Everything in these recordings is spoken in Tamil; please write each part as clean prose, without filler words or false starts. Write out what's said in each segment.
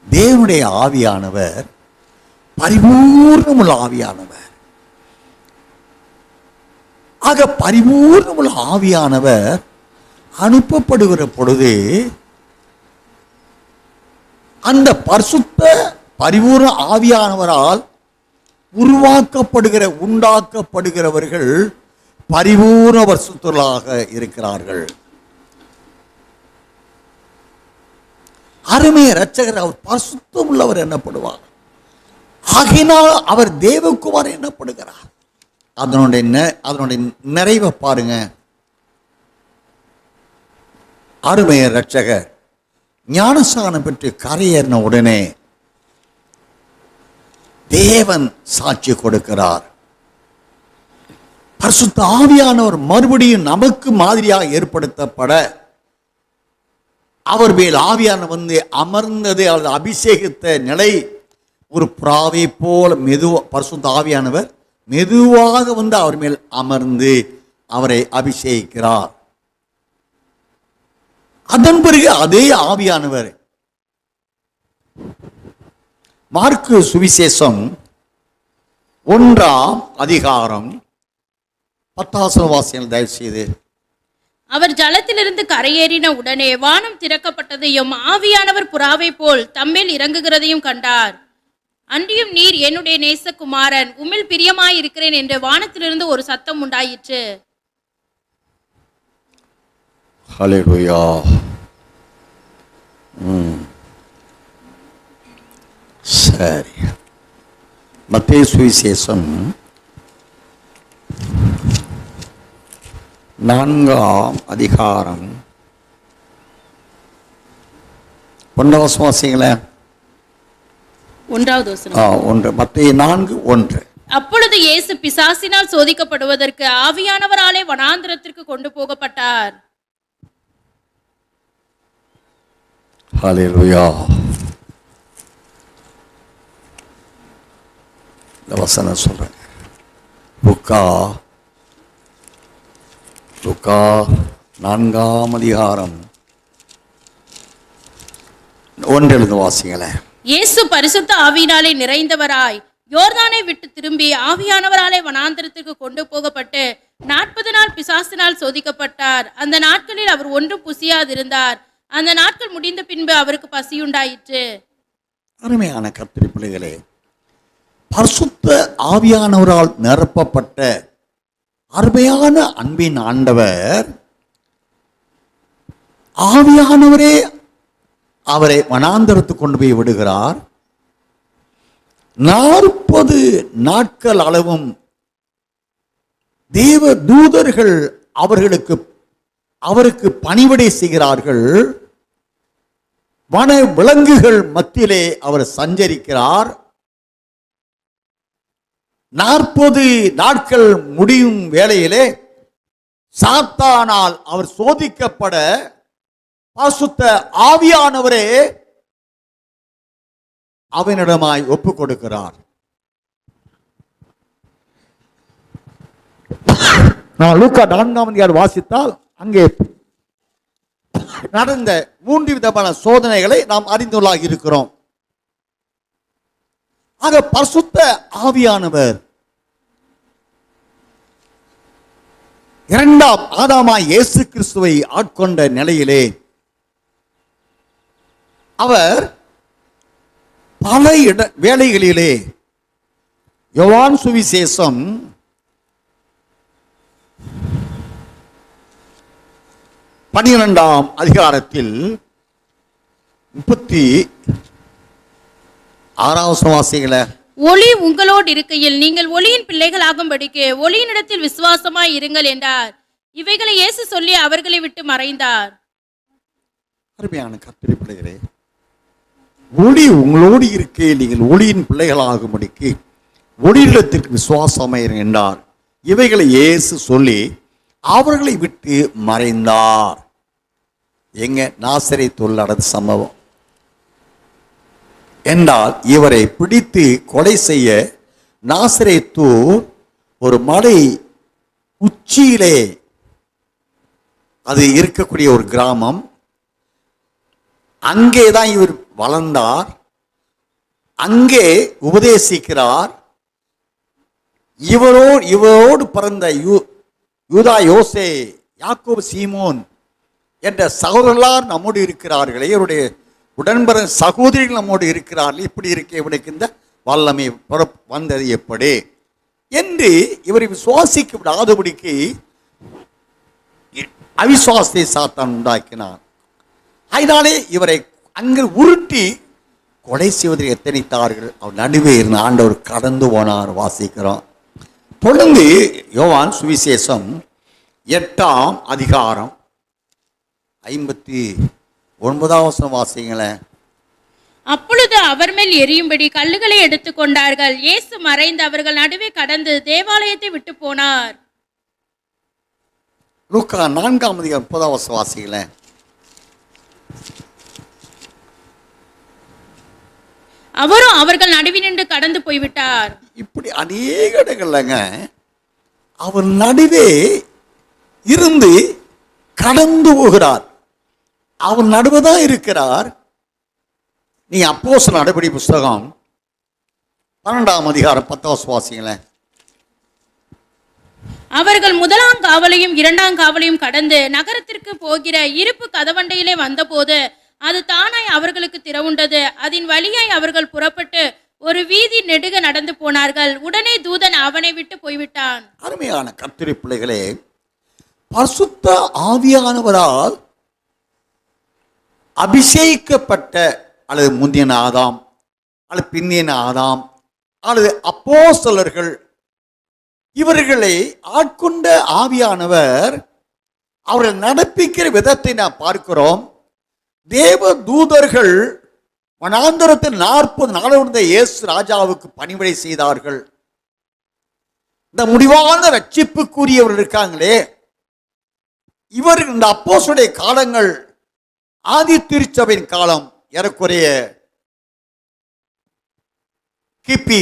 தேவனுடைய ஆவியானவர் பரிபூர்ணமுள்ள ஆவியானவர். ஆக பரிபூர்ணமுள்ள ஆவியானவர் அனுப்பப்படுகிற பொழுது அந்த பரிசுத்த பரிபூர்ண ஆவியானவரால் உண்டாக்கப்படுகிறவர்கள் பரிபூர்ண பரிசுத்தர்களாக இருக்கிறார்கள். அருமைய இரட்சகர் அவர் பரிசுத்தம் உள்ளவர் என்னப்படுவார். ஆகையினால் அவர் தேவகுமார் என்னப்படுகிறார். அதனுடைய நிறைவை பாருங்க. அருமைய இரட்சகர் ஞானஸ்நானம் பெற்று கரையேறின உடனே தேவன் சாட்சி கொடுக்கிறார். பரிசுத்த ஆவியானவர் மறுபடியும் நமக்கு மாதிரியாக ஏற்படுத்தப்பட அவர் மேல் ஆவியான வந்து அமர்ந்தது, அல்லது அபிஷேகித்த நிலை ஒரு புறாவை போல பரிசுத்த ஆவியானவர் மெதுவாக வந்து அவர் மேல் அமர்ந்து அவரை அபிஷேகிக்கிறார். அதன் பிறகு அதே ஆவியானவர் மார்க்கு சுவிசேஷம் 1ஆம் அதிகாரம் 10 வாசியம் தயவு செய்து. அவர் ஜலத்திலிருந்து கரையேறின உடனே வானம் திறக்கப்பட்டதையும் ஆவியானவர் புறாவை போல் தம்மேல் இறங்குகிறதையும் கண்டார். அன்றியும் நீர் என்னுடைய நேசகுமாரன், உம்மில் பிரியமாயிருக்கிறேன் என்று வானத்திலிருந்து ஒரு சத்தம் உண்டாயிற்று. ஹல்லேலூயா. சரி, மத்தேயு சுவிசேஷம் 4ஆம் அதிகாரம் 1 வாசிங்களேன். 1வது வசனம். மத்தேயு 4:1. அப்பொழுது இயேசு பிசாசினால் சோதிக்கப்படுவதற்கு ஆவியானவராலே வனாந்திரத்திற்கு கொண்டு போகப்பட்டார். ஹல்லேலூயா. இந்த வசனம் சொல்றேன். லூக்கா 4ஆம் அதிகாரம் 1 வாசிங்களேன். இயேசு பரிசுத்த ஆவியினாலே நிறைந்தவராய் யோர்தானை விட்டு திரும்பி ஆவியானவராலே வனாந்திரத்திற்கு கொண்டு போகப்பட்டு 40 நாள் பிசாசினால் சோதிக்கப்பட்டார். அந்த நாட்களில் அவர் ஒன்றும் புசியாதிருந்தார். அந்த நாட்கள் முடிந்த பின்பு அவருக்கு பசியுண்டாயிற்று. அருமையான கர்த்தருடைய பிள்ளைகளே, பரிசுத்த ஆவியானவரால் நிரப்பப்பட்ட அருமையான அன்பின் ஆண்டவர் ஆவியானவரே அவரை வனாந்தரத்துக்கு கொண்டு போய் விடுகிறார். 40 நாட்கள் அளவும் தேவ தூதர்கள் அவருக்கு பணிவிடை செய்கிறார்கள். வன விலங்குகள் மத்தியிலே அவர் சஞ்சரிக்கிறார். 40 நாட்கள் முடியும் வேளையிலே சாத்தானால் அவர் சோதிக்கப்பட பரிசுத்த ஆவியானவரே அவனிடமாய் ஒப்பு கொடுக்கிறார். நான் லூக்கா 4ஆம் அதிகாரம் வாசித்தால் அங்கே நடந்த 3 விதமான சோதனைகளை நாம் அறிந்துள்ளாக இருக்கிறோம். ஆக பரிசுத்த ஆவியானவர் 2ஆம் ஆதாமாய் இயேசு கிறிஸ்துவை ஆட்கொண்ட நிலையிலே அவர் பல வேளைகளிலே யோவான் சுவிசேஷம் 12ஆம் அதிகாரத்தில் 36 வாசிகள. ஒளி உங்களோடு இருக்கையில் நீங்கள் ஒளியின் பிள்ளைகள் ஆகும்படிக்கு ஒளியினிடத்தில் விசுவாசமாய் இருங்கள் என்றார். இவைகளை இயேசு சொல்லி அவர்களை விட்டு மறைந்தார். அருமையான கர்த்தருடைய பிள்ளைகளே, ஒளி உங்களோடு இருக்கையில் நீங்கள் ஒளியின் பிள்ளைகளாகும்படிக்கு ஒளியிடத்திற்கு விசுவாசமாயிருங்கள் என்றார். இவைகளை இயேசு சொல்லி அவர்களை விட்டு மறைந்தார். எங்க நாசரேத்தில் நடந்த சம்பவம் என்றால், இவரை பிடித்து கொலை செய்ய நாசரேத்தூர் ஒரு மலை உச்சியிலே அது இருக்கக்கூடிய ஒரு கிராமம். அங்கேதான் இவர் வளர்ந்தார். அங்கே உபதேசிக்கிறார். இவரோடு பிறந்த யூதா, யோசே, யாக்கோபு, சீமோன் என்ற சகோதரர்களார் நம்மோடு இருக்கிறார்களே, இவருடைய உடன்பர சகோதரிகள் நம்மோடு இருக்கிறார்கள். இப்படி இருக்க இவனுக்கு இந்த வல்லமை வந்தது எப்படி என்று இவரை விசுவாசிக்க விடாதபடிக்கு அவிசுவாசத்தை சாத்தான் உண்டாக்கினான். அதனாலே இவரை அங்கு உருட்டி கொலை செய்வதை எத்தனைத்தார்கள். அவர் நடுவே இருந்த ஆண்டவர் கடந்து போனார். வாசிக்கிறோம். தொடர்ந்து யோவான் சுவிசேஷம் 8ஆம் அதிகாரம் 59 வாசிங்களேன். அப்பொழுது அவர் மேல் எரியும்படி கல்லுகளை எடுத்துக்கொண்டார்கள். இயேசு மறைந்து அவர்கள் நடுவே கடந்து தேவாலயத்தை விட்டு போனார். லூக்கா 4ஆம் அதிகாரம் 30 வாசிங்களேன். அவரும் அவர்கள் நடுவினின்று கடந்து போய்விட்டார். இப்படி அநேக இடங்கள்லங்க அவர் நடுவே இருந்து கடந்து போகிறார். அவர் நடுவுதான் இருக்கிறார். நீ அப்போஸ்தலர் நடபடி புஸ்தகம் 12ஆம் அதிகாரம் 10 வாசிங்களேன். அவர்கள் 1ஆம் காவலையும் 2ஆம் காவலையும் கடந்து நகரத்திற்கு போகிற இருப்பு கதவண்டையிலே வந்தபோது அது தானாய் அவர்களுக்கு திறவுண்டது. அதன் வழியாய் அவர்கள் புறப்பட்டு ஒரு வீதி நெடுக நடந்து போனார்கள். உடனே தூதன் அவனை விட்டு போய்விட்டான். அருமையான கர்த்தருடைய பிள்ளைகளே, பரிசுத்த ஆவியானவரால் அபிஷேகிக்கப்பட்ட அல்லது முந்தின ஆதாம் அல்லது பின்னின ஆதாம் அல்லது அப்போஸ்தலர்கள் இவர்களை ஆட்கொண்ட ஆவியானவர் அவர்கள் நடப்பிக்கிற விதத்தை நாம் பார்க்கிறோம். தேவ தூதர்கள் வனாந்தரத்தில் 40 நாள் இயேசு ராஜாவுக்கு பணிவிடை செய்தார்கள். இந்த முடிவான ரட்சிப்புக்குரியவர்கள் இருக்காங்களே, இவர்கள் இந்த அப்போஸ்தலருடைய காலங்கள் ஆதி திருச்சபையின் காலம் ஏறக்குறைய கிபி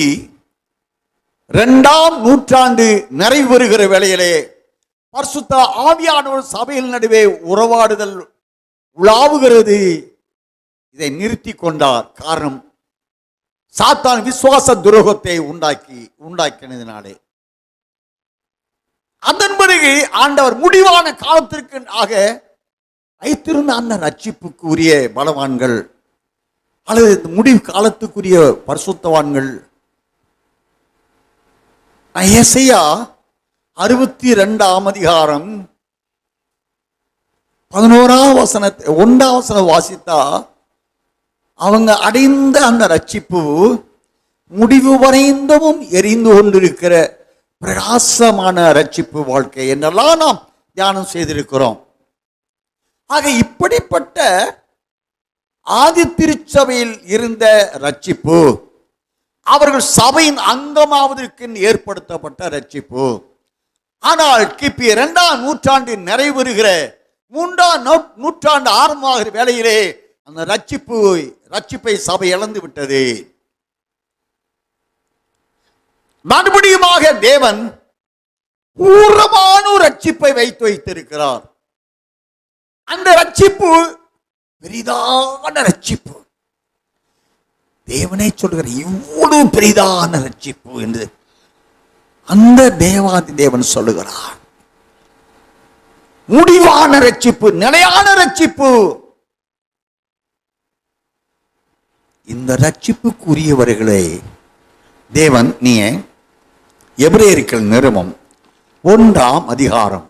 2ஆம் நூற்றாண்டு நிறைவு வருகிற வேளையிலே பரிசுத்த ஆவியானவர் சபையில் நடுவே உறவாடுதல் உலாவுகிறது. இதை நிறுத்தி கொண்டார். காரணம், சாத்தான் விசுவாச துரோகத்தை உண்டாக்கினதினாலே. அதன் பிறகு ஆண்டவர் முடிவான காலத்திற்கு ஆக வைத்திருந்த அந்த ரட்சிப்புக்கு உரிய பலவான்கள் அல்லது முடிவு காலத்துக்குரிய பரிசுத்தவான்கள், எசையா 62ஆம் அதிகாரம் 11ஆம் வசனம் வாசித்தா அவங்க அடைந்த அந்த ரட்சிப்பு முடிவு வரைந்தமும் எரிந்து கொண்டிருக்கிற பிரகாசமான ரட்சிப்பு வாழ்க்கை என்னெல்லாம் நாம் தியானம் செய்திருக்கிறோம். ஆக இப்படிப்பட்ட ஆதி திருச்சபையில் இருந்த ரட்சிப்பு அவர்கள் சபையின் அங்கமாவதற்கு ஏற்படுத்தப்பட்ட ரட்சிப்பு. ஆனால் கிபி 2ஆம் நூற்றாண்டின் நிறைவுறுகிற 3ஆம் நூற்றாண்டு ஆரம்பமாகிற வேளையிலே அந்த ரட்சிப்பை சபை இழந்து விட்டது. மறுபடியுமாக தேவன் பூர்வமான ரட்சிப்பை வைத்திருக்கிறார். அந்த ரட்சிப்பு பெரிதான ரட்சிப்பு. தேவனே சொல்கிற இவ்வளவு பெரிதான ரட்சிப்பு என்று அந்த தேவாதி தேவன் சொல்லுகிறார். முடிவான ரட்சிப்பு, நிலையான ரட்சிப்பு. இந்த ரட்சிப்புக்குரியவர்களை தேவன் நீ எபிரேயர்கள் நிருபம் 1ஆம் அதிகாரம்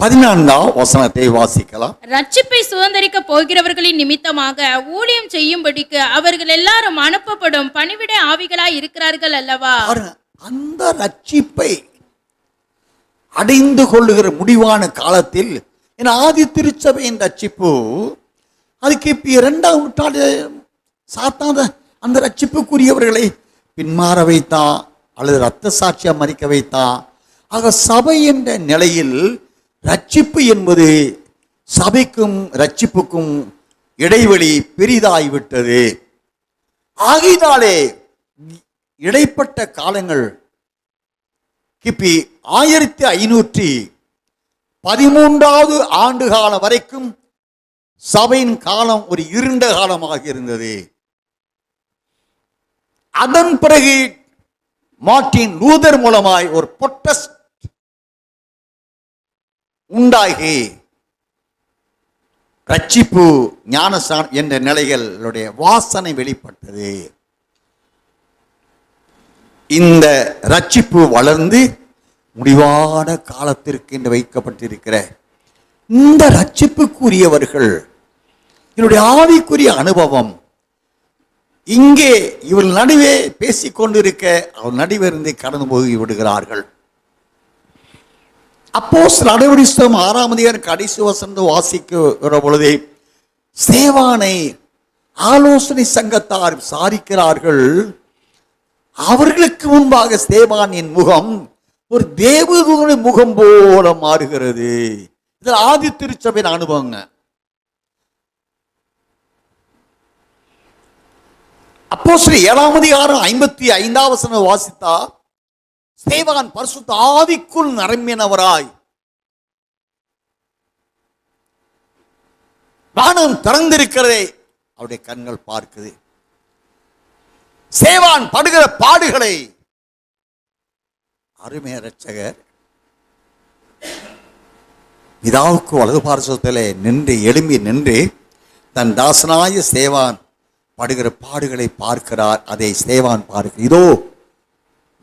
14ஆம் வசனத்தை வாசிக்கலாம். ரட்சிப்பை சுதந்தரிக்க போகிறவர்களின் நிமித்தமாக ஊழியம் செய்யும்படிக்கு அவர்கள் எல்லாரும் அனுப்பப்படும் பணிவிட ஆவிகளாய் இருக்கிறார்கள் அல்லவா? அந்த ரட்சிப்பை அடைந்து கொள்ளுகிற முடிவான காலத்தில் ஆதி திருச்சபையின் ரட்சிப்பு அதுக்கு 2ஆம் நூற்றாண்டு சாத்தாத அந்த ரட்சிப்புக்குரியவர்களை பின்மாற வைத்தான் அல்லது இரத்த சாட்சியா மறிக்க வைத்தான். ஆக சபை என்ற நிலையில் ரட்சிப்பு என்பது சபைக்கும் ரட்சிப்புக்கும் இடைவெளி பெரிதாகிவிட்டது. ஆகையினாலே இடைப்பட்ட காலங்கள் கிபி 1513வது ஆண்டு காலம் வரைக்கும் சபையின் காலம் ஒரு இருண்ட காலமாக இருந்தது. அதன் பிறகு மார்ட்டின் லூதர் மூலமாய் ஒரு பொட்டஸ்ட் உண்டாகி ரட்சிப்பு ஞானசான் என்ற நிலைகளுடைய வாசனை வெளிப்பட்டது. இந்த ரட்சிப்பு வளர்ந்து முடிவான காலத்திற்கு என்று வைக்கப்பட்டிருக்கிற இந்த ரட்சிப்புக்குரியவர்கள் என்னுடைய ஆவிக்குரிய அனுபவம் இங்கே இவர் நடுவே பேசிக்கொண்டிருக்க அவர் நடுவே இருந்து கடந்து போய் விடுகிறார்கள். அப்போஸ்தலர் நடவடிக்கைகள் 6ஆம் அதிகாரம் கடைசி வசனம் வாசிக்கிற பொழுது ஸ்தேவானை ஆலோசனை சங்கத்தார் விசாரிக்கிறார்கள். அவர்களுக்கு முன்பாக ஸ்தேவானின் முகம் ஒரு தேவதூதனுடைய முகம் போல மாறுகிறது. இது ஆதி திருச்சபையின் அனுபவங்க. அப்போஸ்தலர் 7ஆம் அதிகாரம் 55ஆம் வசனம் வாசித்தா ஸ்தேவான் பரிசுத்த ஆவிக்குள் நிரம்பினவராய் வானம் திறந்திருக்கிறதை அவருடைய கண்கள் பார்க்குது. ஸ்தேவான் படுகிற பாடுகளை அருமைய இரட்சகர் பிதாவுக்கு வலது பார்சத்திலே நின்று எழும்பி நின்று தன் தாசனாய ஸ்தேவான் படுகிற பாடுகளை பார்க்கிறார். அதை ஸ்தேவான் பார்க்கிறார். இதோ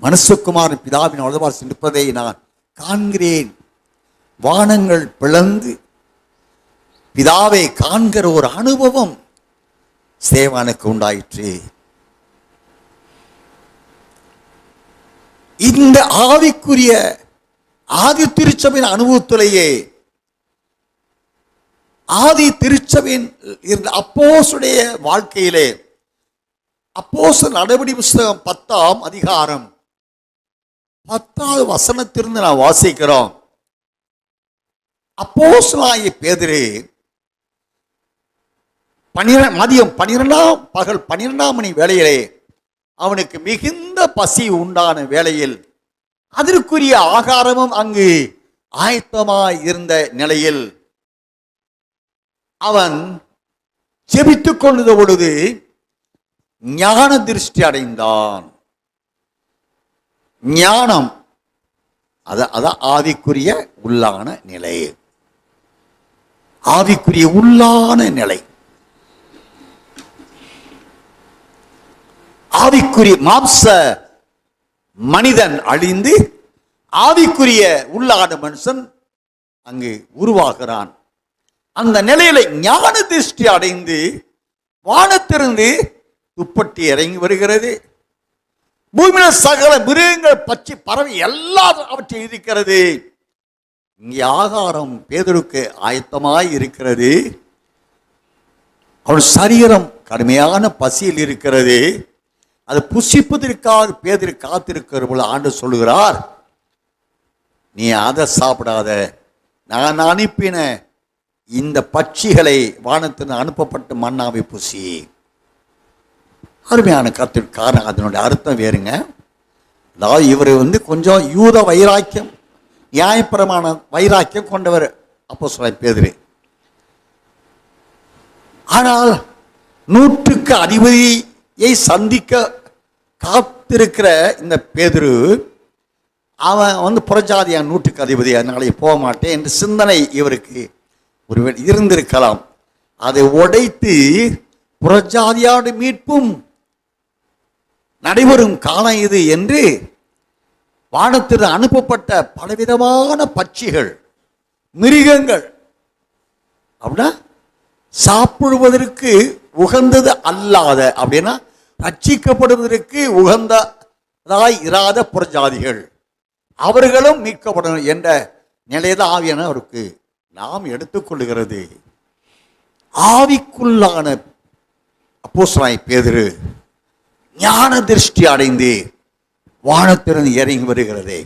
மனுஷகுமாரன் பிதாவின் வலது பார்சத்தில் நிற்பதை நான் காண்கிறேன். வானங்கள் பிளந்து பிதாவை காண்கிற ஒரு அனுபவம் ஸ்தேவானுக்கு உண்டாயிற்று. இந்த ஆவிக்குரிய ஆதி திருச்சபையின் அனுபவத்திலேயே ஆதி திருச்சபையின் இருந்த அப்போஸ்தலருடைய வாழ்க்கையிலே அப்போஸ்தலர் நடவடிக்கை புத்தகம் 10ஆம் அதிகாரம் 10வது வசனத்திலிருந்து நான் வாசிக்கிறோம். அப்போஸ்தலனாகிய பேதுரு மதியம் 12ஆம் மணி வேளையிலே அவனுக்கு மிகுந்த பசி உண்டான வேளையில் அதற்குரிய ஆகாரமும் அங்கு ஆயத்தமாய் இருந்த நிலையில் அவன் ஜெபித்துக் கொண்ட பொழுது ஞான திருஷ்டி அடைந்தான். ஞானம் அதான் ஆவிக்குரிய உள்ளான நிலை. ஆவிக்குரிய உள்ளான நிலை. ஆவிக்குரிய மாம்ச மனிதன் அழிந்து ஆவிக்குரிய உள்ளான மனுஷன் அங்கு உருவாகிறான். அந்த நிலையில ஞான திருஷ்டி அடைந்து வானத்திலிருந்து துப்பட்டி இறங்கி வருகிறது. பூமியில சகல மிருகங்கள் பச்சை பறவை எல்லாம் அவற்றை இருக்கிறது. இங்கே ஆகாரம் பேதுருக்கு ஆயத்தமாய் இருக்கிறது. அவன் சரீரம் கடுமையான பசியில் இருக்கிறது. அது புசிப்பதற்காக பேதுரு காத்திருக்கிற போல ஆண்டவர் சொல்லுகிறார், நீ அதை சாப்பிடாத, நான் அனுப்பின இந்த பட்சிகளை வானத்தின் அனுப்பப்பட்ட மன்னாவை புசி. அருமையான கருத்திற்கு காரணம் அதனுடைய அர்த்தம் வேறுங்க. அதாவது இவர் கொஞ்சம் யூத வைராக்கியம் நியாயப்பிரமாண வைராக்கியம் கொண்டவர் அப்போஸ்தலர் பேதுரு. ஆனால் 100க்கு அதிபதியை சந்திக்க காத்திருக்கிற இந்த பேதுரு அவன் புறஜாதியான் 100க்கு அதிபதி, அதனால போக மாட்டேன் என்று சிந்தனை இவருக்கு ஒருவேளை இருந்திருக்கலாம். அதை உடைத்து புறஜாதியாடு மீட்பும் நடைபெறும் காலம் இது என்று வானத்தில் அனுப்பப்பட்ட பலவிதமான பட்சிகள் மிருகங்கள் அப்படின்னா சாப்பிடுவதற்கு உகந்தது அல்லாத, அப்படின்னா ரட்சிக்கப்படுவதற்கு உகந்ததாய் இராத புறஜாதிகள் அவர்களும் மீட்கப்படணும் என்ற நிலையதான் ஆவியான அவருக்கு நாம் எடுத்துக்கொள்ளுகிறது. ஆவிக்குள்ளான அப்போஸ்தலனாகிய பேதுரு ஞான திருஷ்டி அடைந்து வானத்திலிருந்து இறங்கி வருகிறது.